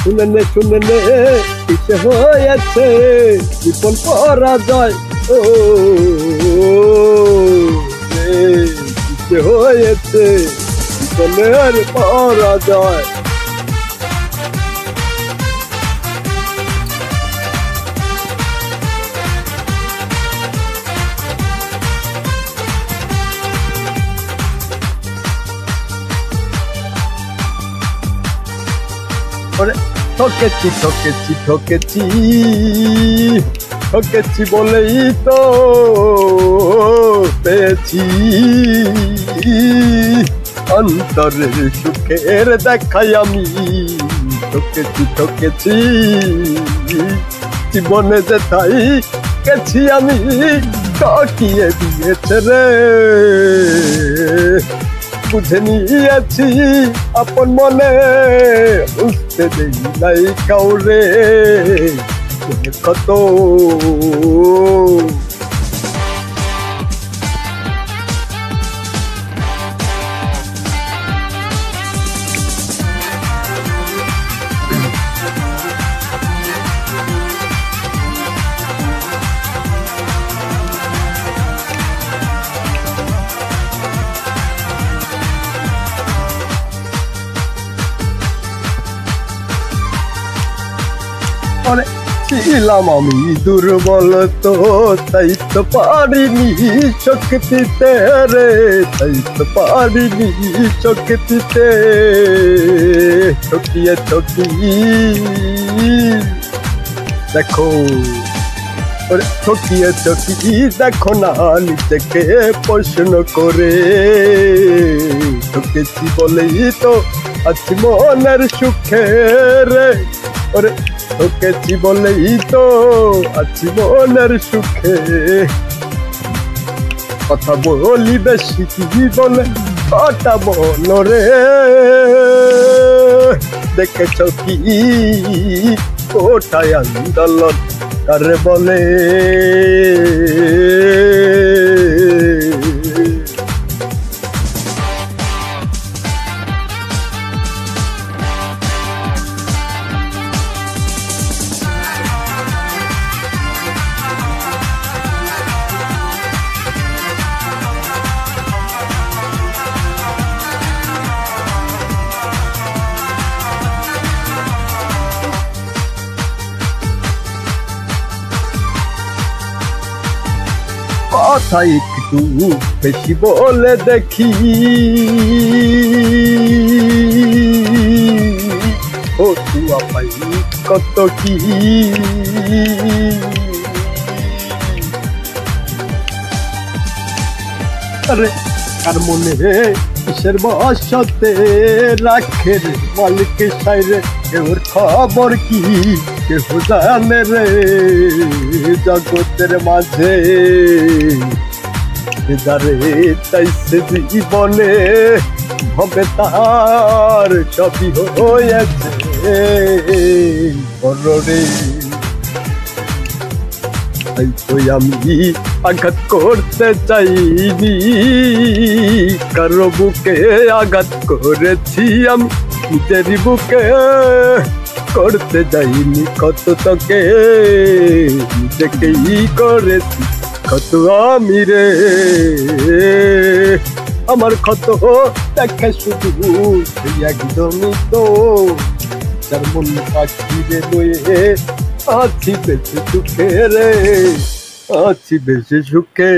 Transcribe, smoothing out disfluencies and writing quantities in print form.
শুনে নে কিসে হয়েছে জীবন পরাজয় ও কিসে হয়েছে জীবনের পরাজয়। ঠকেছি ঠকেছি ঠকেছি ঠকেছি বলেই তো পেয়েছি অন্তরের সুখের দেখাই আমি। ঠকেছি ঠকেছি জীবনে যে তাই গেছি আমি ঠকিয়ে দিয়েছে রে। বুঝে নিয়েছি আপন মনে বুঝতে দেই নাই কাউরে কত ছিলাম আমি দুর্বল তো তাই তো পারিনি শক্তিতে রে, তাই তো পারিনি শক্তিতে ঠকিয়ে দেখো ঠকিয়ে দেখো না নিজেকে প্রশ্ন করে। ঠকেছি বলেই তো আছি মনের সুখে রে, ওরে ঠকেছি বলেই তো আছি মনের সুখে। কথা বলি বেশি বলে কথা বলো রে, দেখেছ কি কোথায় আন্দোলন কারে বলে। কথা একটু বেশি বলে দেখি ও তুয়া পাই কত কি। আরে কার মনে কিসের বসতে রাখে রে মালিক সাইরে, কেউর খবর কি কেউ জানে রে জগতের মাঝে। যারে চাইছে জীবনে হবে তার সবই হয়েছে বড়রে। তাই তো আমি আঘাত করতে চাইনি কারো বুকে আঘাত করেছি আমি নিজেরই বুকে করতে যাইনি কত তোকে নিজেকেই করেছি কত আমি রে। আমার কত দেখে শুধু একদমই তো যার মন পাখি রে লয়ে আছি বেশি সুখে রে, আছি বেশি সুখে।